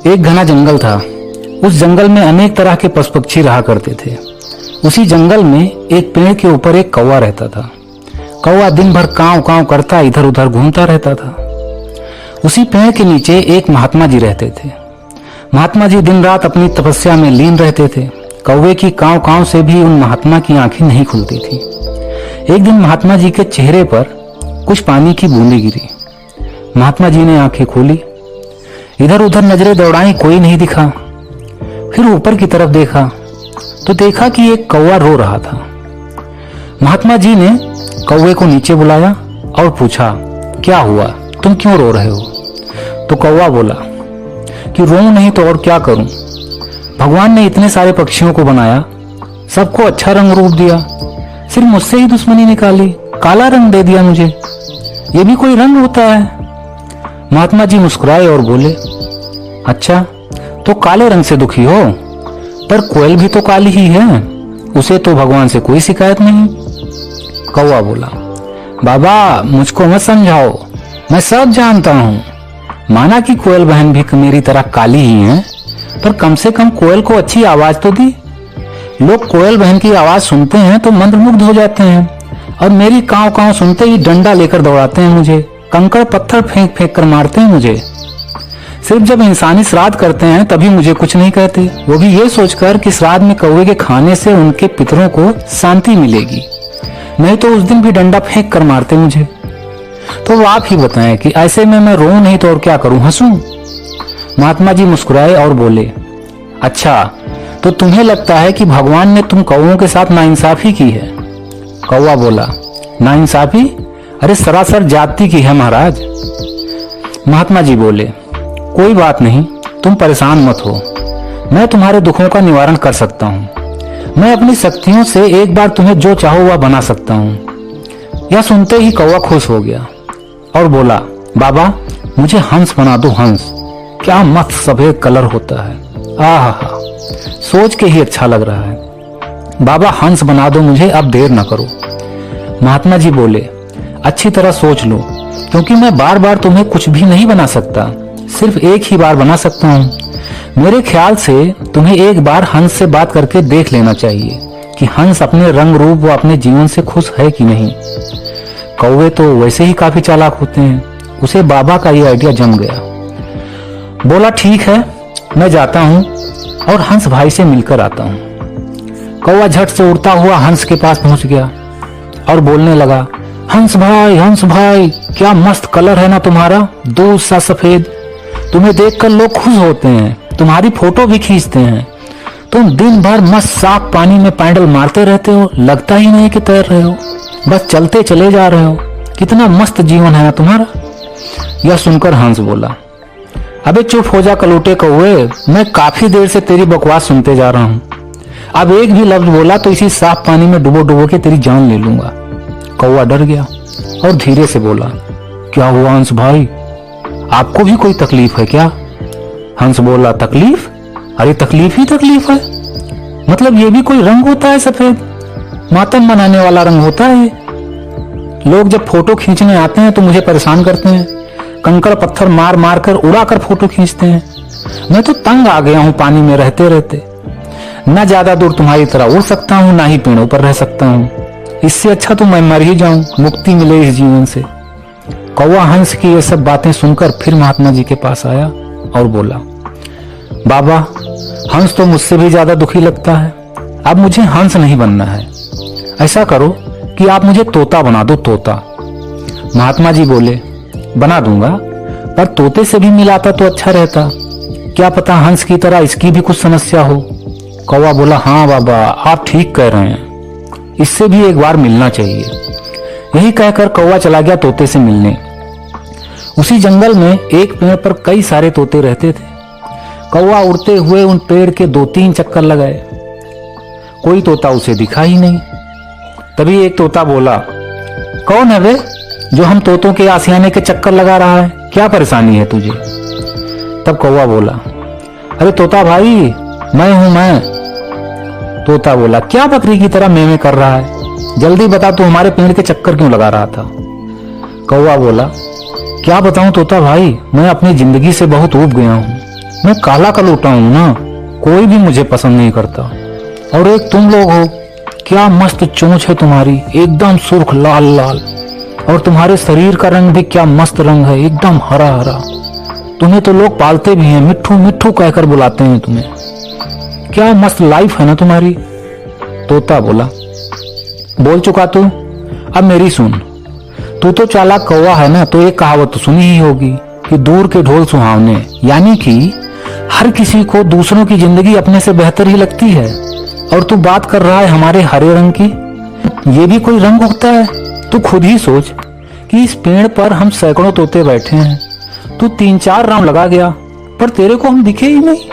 एक घना जंगल था। उस जंगल में अनेक तरह के पशु पक्षी रहा करते थे। उसी जंगल में एक पेड़ के ऊपर एक कौवा रहता था। कौवा दिन भर कांव कांव करता इधर उधर घूमता रहता था। उसी पेड़ के नीचे एक महात्मा जी रहते थे। महात्मा जी दिन रात अपनी तपस्या में लीन रहते थे। कौवे की कांव कांव से भी उन महात्मा की आंखें नहीं खुलती थी। एक दिन महात्मा जी के चेहरे पर कुछ पानी की बूंदें गिरी। महात्मा जी ने आंखें खोली, इधर उधर नजरें दौड़ाई, कोई नहीं दिखा। फिर ऊपर की तरफ देखा तो देखा कि एक कौवा रो रहा था। महात्मा जी ने कौवे को नीचे बुलाया और पूछा, क्या हुआ, तुम क्यों रो रहे हो? तो कौवा बोला कि रोऊं नहीं तो और क्या करूं, भगवान ने इतने सारे पक्षियों को बनाया, सबको अच्छा रंग रूप दिया, सिर्फ मुझसे ही दुश्मनी निकाली, काला रंग दे दिया मुझे, ये भी कोई रंग होता है? महात्मा जी मुस्कुराए और बोले, अच्छा तो काले रंग से दुखी हो, पर कोयल भी तो काली ही है, उसे तो भगवान से कोई शिकायत नहीं। कौवा बोला, बाबा मुझको मत समझाओ, मैं सब जानता हूँ। माना कि कोयल बहन भी मेरी तरह काली ही है, पर कम से कम कोयल को अच्छी आवाज तो दी। लोग कोयल बहन की आवाज सुनते हैं तो मंत्रमुग्ध हो जाते हैं, और मेरी कांव कांव सुनते ही डंडा लेकर दौड़ाते हैं मुझे, कंकड़ पत्थर फेंक फेंक कर मारते हैं मुझे। सिर्फ जब इंसानी श्राद्ध करते हैं तभी मुझे कुछ नहीं कहते, वो भी ये सोचकर कि श्राद्ध में कौवे के खाने से उनके पितरों को शांति मिलेगी, नहीं तो उस दिन भी डंडा फेंक कर मारते मुझे। तो वो आप ही बताएं कि ऐसे में मैं रोऊं नहीं तो और क्या करूं, हंसूं? महात्मा जी मुस्कुराए और बोले, अच्छा तो तुम्हें लगता है कि भगवान ने तुम कौवों के साथ नाइंसाफी की है? कौवा बोला, नाइंसाफी? अरे सरासर जाति की है महाराज। महात्मा जी बोले, कोई बात नहीं, तुम परेशान मत हो, मैं तुम्हारे दुखों का निवारण कर सकता हूँ। मैं अपनी शक्तियों से एक बार तुम्हें जो चाहो वह बना सकता हूँ। यह सुनते ही कौवा खुश हो गया और बोला, बाबा मुझे हंस बना दो, हंस, क्या मस्त सफेद कलर होता है, आहा, सोच के ही अच्छा लग रहा है। बाबा हंस बना दो मुझे, अब देर न करो। महात्मा जी बोले, अच्छी तरह सोच लो, क्योंकि मैं बार बार तुम्हें कुछ भी नहीं बना सकता, सिर्फ एक ही बार बना सकता हूँ। मेरे ख्याल से तुम्हें एक बार हंस से बात करके देख लेना चाहिए कि हंस अपने रंग रूप व अपने जीवन से खुश है कि नहीं। कौवे तो वैसे ही काफी चालाक होते हैं, उसे बाबा का ये आइडिया जम गया। बोला, ठीक है, मैं जाता हूँ और हंस भाई से मिलकर आता हूँ। कौवा झट से उड़ता हुआ हंस के पास पहुंच गया और बोलने लगा, हंस भाई, क्या मस्त कलर है ना तुम्हारा, दूध सा सफेद, तुम्हें देखकर लोग खुश होते हैं, तुम्हारी फोटो भी खींचते हैं। तुम दिन भर मस्त साफ पानी में पैडल मारते रहते हो, लगता ही नहीं कि तैर रहे हो, बस चलते चले जा रहे हो, कितना मस्त जीवन है ना तुम्हारा। यह सुनकर हंस बोला, अबे चुप हो जा कलूटे कौवे, मैं काफी देर से तेरी बकवास सुनते जा रहा हूँ, अब एक भी लफ्ज बोला तो इसी साफ पानी में डुबो डुबो के तेरी जान ले लूंगा। कौवा डर गया और धीरे से बोला, क्या हुआ हंस भाई, आपको भी कोई तकलीफ है क्या? हंस बोला, तकलीफ? अरे तकलीफ ही तकलीफ है, मतलब ये भी कोई रंग होता है सफेद, मातम मनाने वाला रंग होता है। लोग जब फोटो खींचने आते हैं तो मुझे परेशान करते हैं, कंकड़ पत्थर मार मार कर उड़ा कर फोटो खींचते हैं। मैं तो तंग आ गया हूँ पानी में रहते रहते, न ज्यादा दूर तुम्हारी तरह उड़ सकता हूँ, ना ही पेड़ों पर रह सकता हूँ, इससे अच्छा तो मैं मर ही जाऊं, मुक्ति मिले इस जीवन से। कौवा हंस की ये सब बातें सुनकर फिर महात्मा जी के पास आया और बोला, बाबा हंस तो मुझसे भी ज्यादा दुखी लगता है, अब मुझे हंस नहीं बनना है, ऐसा करो कि आप मुझे तोता बना दो, तोता। महात्मा जी बोले, बना दूंगा, पर तोते से भी मिलाता तो अच्छा रहता, क्या पता हंस की तरह इसकी भी कुछ समस्या हो। कौवा बोला, हाँ बाबा आप ठीक कह रहे हैं, इससे भी एक बार मिलना चाहिए। यही कहकर कौवा चला गया तोते से मिलने। उसी जंगल में एक पेड़ पर कई सारे तोते रहते थे। कौवा उड़ते हुए उन पेड़ के 2-3 चक्कर लगाए, कोई तोता उसे दिखा ही नहीं। तभी एक तोता बोला, कौन है वे जो हम तोतों के आशियाने के चक्कर लगा रहा है, क्या परेशानी है तुझे? तब कौवा बोला, अरे तोता भाई मैं हूं मैं। तोता बोला, क्या बकरी की तरह में कर रहा है, जल्दी बता तू हमारे पेड़ के चक्कर क्यों लगा रहा था? कौवा बोला, क्या बताऊं तोता भाई, मैं अपनी जिंदगी से बहुत ऊब गया हूं, मैं काला कलूटा हूं ना, कोई भी मुझे पसंद नहीं करता। और एक तुम लोग हो, क्या मस्त चोंच है तुम्हारी, एकदम सुर्ख लाल लाल। और तुम्हारे शरीर का रंग भी क्या मस्त रंग है, एकदम हरा हरा। तुम्हें तो लोग पालते भी हैं, मिट्ठू मिट्ठू कहकर बुलाते हैं तुम्हें। क्या मस्त लाइफ है ना तुम्हारी। तोता बोला, बोल चुका तू, अब मेरी सुन। तू तो चालाक कौवा है ना, तो एक कहावत तो सुनी ही होगी कि दूर के ढोल सुहावने, यानी कि हर किसी को दूसरों की जिंदगी अपने से बेहतर ही लगती है। और तू बात कर रहा है हमारे हरे रंग की, ये भी कोई रंग होता है? तू खुद ही सोच कि इस पेड़ पर हम सैकड़ों तोते बैठे हैं, तू 3-4 राउंड लगा गया पर तेरे को हम दिखे ही नहीं।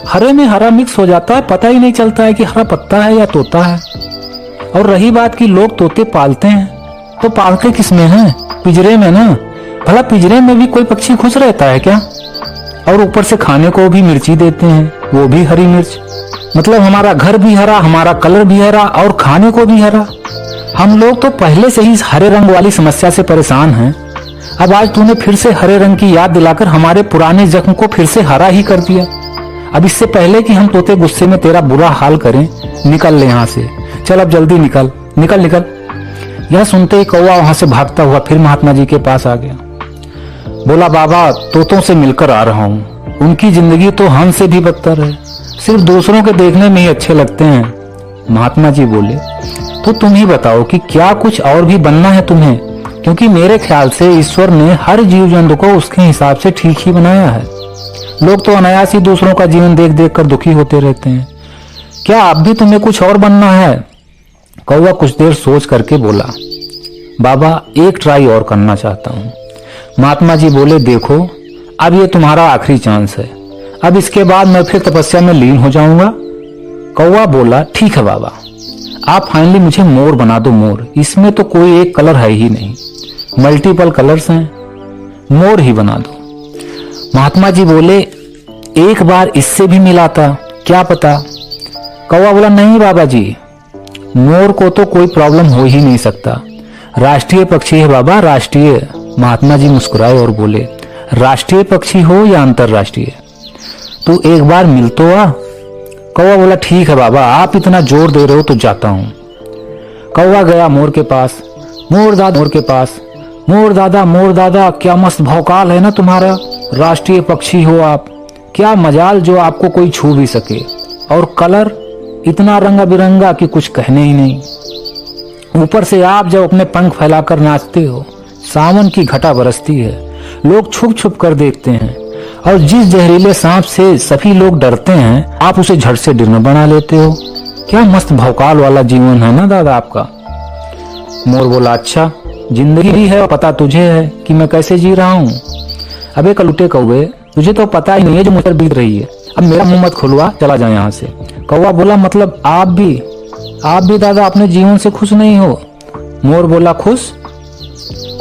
हरे में हरा मिक्स हो जाता है, पता ही नहीं चलता है कि हरा पत्ता है या तोता है। और रही बात कि लोग तोते पालते हैं, तो पालते किसमें हैं? पिंजरे में ना। भला पिंजरे में भी कोई पक्षी खुश रहता है क्या? और ऊपर से खाने को भी मिर्ची देते हैं, वो भी हरी मिर्च। मतलब हमारा घर भी हरा, हमारा कलर भी हरा और खाने को भी हरा। हम लोग तो पहले से ही इस हरे रंग वाली समस्या से परेशान हैं। अब आज तूने फिर से हरे रंग की याद दिलाकर हमारे पुराने जख्म को फिर से हरा ही कर दिया। अब इससे पहले कि हम तोते गुस्से में तेरा बुरा हाल करें, निकल ले यहाँ से। चल अब जल्दी निकल निकल निकल। यह सुनते ही कौवा वहां से भागता हुआ फिर महात्मा जी के पास आ गया। बोला, बाबा तोतों से मिलकर आ रहा हूँ, उनकी जिंदगी तो हमसे भी बदतर है, सिर्फ दूसरों के देखने में ही अच्छे लगते हैं। महात्मा जी बोले, तो तुम ही बताओ कि क्या कुछ और भी बनना है तुम्हें? क्योंकि मेरे ख्याल से ईश्वर ने हर जीव जंतु को उसके हिसाब से ठीक ही बनाया है। लोग तो अनायास ही दूसरों का जीवन देख देख कर दुखी होते रहते हैं। क्या अब भी तुम्हें कुछ और बनना है? कौवा कुछ देर सोच करके बोला, बाबा एक ट्राई और करना चाहता हूँ। महात्मा जी बोले, देखो अब ये तुम्हारा आखिरी चांस है, अब इसके बाद मैं फिर तपस्या में लीन हो जाऊंगा। कौवा बोला, ठीक है बाबा, आप फाइनली मुझे मोर बना दो। मोर, इसमें तो कोई एक कलर है ही नहीं, मल्टीपल कलर्स हैं, मोर ही बना दो। महात्मा जी बोले, एक बार इससे भी मिलाता, क्या पता। कौवा बोला, नहीं बाबा जी, मोर को तो कोई प्रॉब्लम हो ही नहीं सकता, राष्ट्रीय पक्षी है बाबा, राष्ट्रीय। महात्मा जी मुस्कुराए और बोले, राष्ट्रीय पक्षी हो या अंतरराष्ट्रीय, तू एक बार मिल तो आ। कौवा बोला, ठीक है बाबा, आप इतना जोर दे रहे हो तो जाता हूं। कौवा गया मोर के पास। मोर के पास, मोर दादा क्या मस्त भौकाल है ना तुम्हारा, राष्ट्रीय पक्षी हो आप, क्या मजाल जो आपको कोई छू भी सके। और कलर इतना रंगा बिरंगा कि कुछ कहने ही नहीं। ऊपर से आप जब अपने पंख फैलाकर नाचते हो, सावन की घटा बरसती है, लोग छुप छुप कर देखते हैं, और जिस जहरीले सांप से सभी लोग डरते हैं, आप उसे झट से डिनर बना लेते हो। क्या मस्त भौकाल वाला जीवन है ना दादा आपका। मोर बोला, अच्छा जिंदगी भी है, पता तुझे है कि मैं कैसे जी रहा हूँ। अबे कलुटे कौवे, तुझे तो पता ही नहीं है जो मुझ पर बीत रही है, अब मेरा मुंह मत खुलवा, चला जाए यहाँ से। कौवा बोला, मतलब आप भी दादा अपने जीवन से खुश नहीं हो? मोर बोला,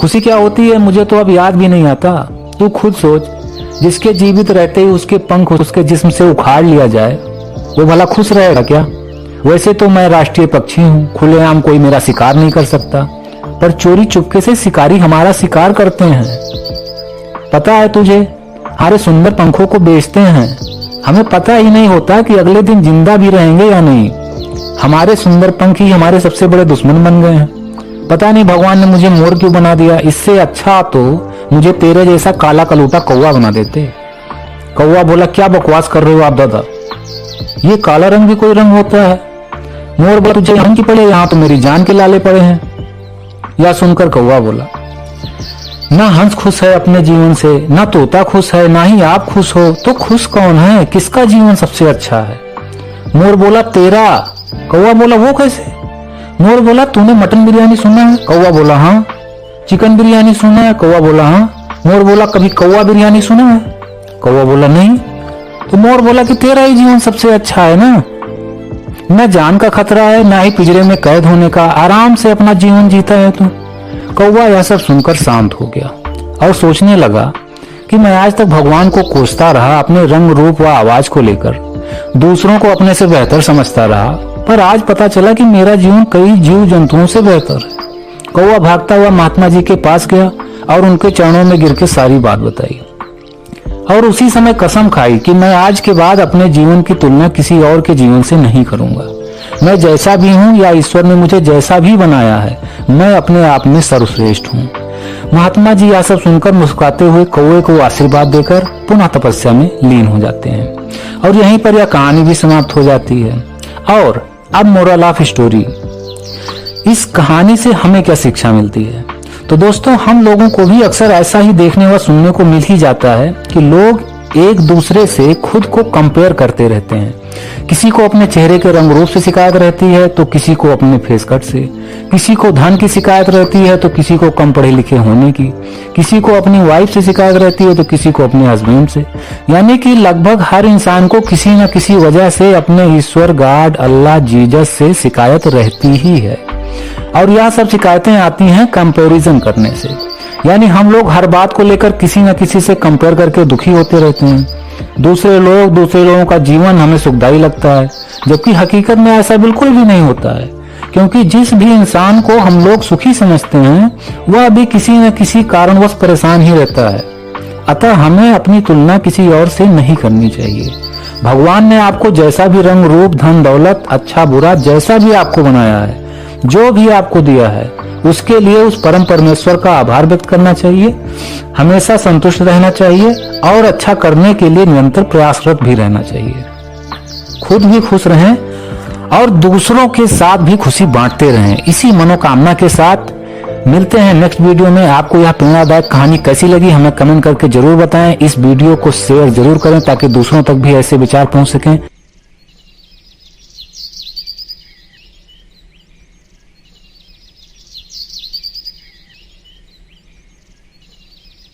खुशी क्या होती है मुझे तो अब याद भी नहीं आता। तू खुद सोच, जिसके जीवित रहते ही उसके पंख उसके जिस्म से उखाड़ लिया जाए, वो भला खुश रहेगा क्या? वैसे तो मैं राष्ट्रीय पक्षी हूँ, खुलेआम कोई मेरा शिकार नहीं कर सकता, पर चोरी चुपके से शिकारी हमारा शिकार करते हैं। पता है तुझे, हमारे सुंदर पंखों को बेचते हैं, हमें पता ही नहीं होता कि अगले दिन जिंदा भी रहेंगे या नहीं। हमारे सुंदर पंख ही हमारे सबसे बड़े दुश्मन बन गए हैं। पता नहीं भगवान ने मुझे मोर क्यों बना दिया, इससे अच्छा तो मुझे तेरे जैसा काला कलूटा कौवा बना देते। कौवा बोला, क्या बकवास कर रहे हो आप दादा, ये काला रंग भी कोई रंग होता है। मोर बोला, तुझे यहाँ की पड़े, यहाँ तो मेरी जान के लाले पड़े हैं। यह सुनकर कौवा बोला, ना हंस खुश है अपने जीवन से, ना तोता खुश है, ना ही आप खुश हो, तो खुश कौन है? किसका जीवन सबसे अच्छा है? मोर बोला, तेरा। कौवा बोला, वो कैसे? मोर बोला, तूने मटन बिरयानी सुना है? कौवा बोला, हाँ। चिकन बिरयानी सुना है? कौवा बोला, हाँ। मोर बोला, कभी कौवा बिरयानी सुना है? कौवा बोला, नहीं। तो मोर बोला कि तेरा ही जीवन सबसे अच्छा है ना, न जान का खतरा है, ना ही पिंजरे में कैद होने का, आराम से अपना जीवन जीता है तू। कौवा यह सब सुनकर शांत हो गया और सोचने लगा कि मैं आज तक भगवान को कोसता रहा अपने रंग रूप व आवाज को लेकर, दूसरों को अपने से बेहतर समझता रहा, पर आज पता चला कि मेरा जीवन कई जीव जंतुओं से बेहतर है। कौवा भागता हुआ महात्मा जी के पास गया और उनके चरणों में गिर के सारी बात बताई। और उसी समय कसम खाई कि मैं आज के बाद अपने जीवन की तुलना किसी और के जीवन से नहीं करूंगा। मैं जैसा भी हूं या ईश्वर ने मुझे जैसा भी बनाया है, मैं अपने आप में सर्वश्रेष्ठ हूं। महात्मा जी यह सब सुनकर मुस्कुराते हुए कौवे को आशीर्वाद देकर पुनः तपस्या में लीन हो जाते हैं और यहीं पर यह कहानी भी समाप्त हो जाती है। और अब मोरल ऑफ स्टोरी, इस कहानी से हमें क्या शिक्षा मिलती है? तो दोस्तों, हम लोगों को भी अक्सर ऐसा ही देखने व सुनने को मिल ही जाता है कि लोग एक दूसरे से खुद को कंपेयर करते रहते हैं। किसी को अपने चेहरे के रंग रूप से शिकायत रहती है तो किसी को अपने फेस कट से, किसी को धन की शिकायत रहती है तो किसी को कम पढ़े लिखे होने की, किसी को अपनी वाइफ से शिकायत रहती है तो किसी को अपने हस्बैंड से। यानी कि लगभग हर इंसान को किसी न किसी वजह से अपने ईश्वर, गॉड, अल्लाह, जीसस से शिकायत रहती ही है। और यह सब शिकायतें आती हैं कंपैरिजन करने से। यानी हम लोग हर बात को लेकर किसी न किसी से कंपेयर करके दुखी होते रहते हैं। दूसरे लोगों का जीवन हमें सुखदायी लगता है, जबकि हकीकत में ऐसा बिल्कुल भी नहीं होता है। क्योंकि जिस भी इंसान को हम लोग सुखी समझते हैं वह भी किसी न किसी कारणवश परेशान ही रहता है। अतः हमें अपनी तुलना किसी और से नहीं करनी चाहिए। भगवान ने आपको जैसा भी रंग रूप, धन दौलत, अच्छा बुरा जैसा भी आपको बनाया है, जो भी आपको दिया है, उसके लिए उस परम परमेश्वर का आभार व्यक्त करना चाहिए, हमेशा संतुष्ट रहना चाहिए और अच्छा करने के लिए निरंतर प्रयासरत भी रहना चाहिए। खुद भी खुश रहें और दूसरों के साथ भी खुशी बांटते रहें। इसी मनोकामना के साथ मिलते हैं नेक्स्ट वीडियो में। आपको यह प्रेरणादायक कहानी कैसी लगी हमें कमेंट करके जरूर बताएं। इस वीडियो को शेयर जरूर करें ताकि दूसरों तक भी ऐसे विचार पहुंच सकें।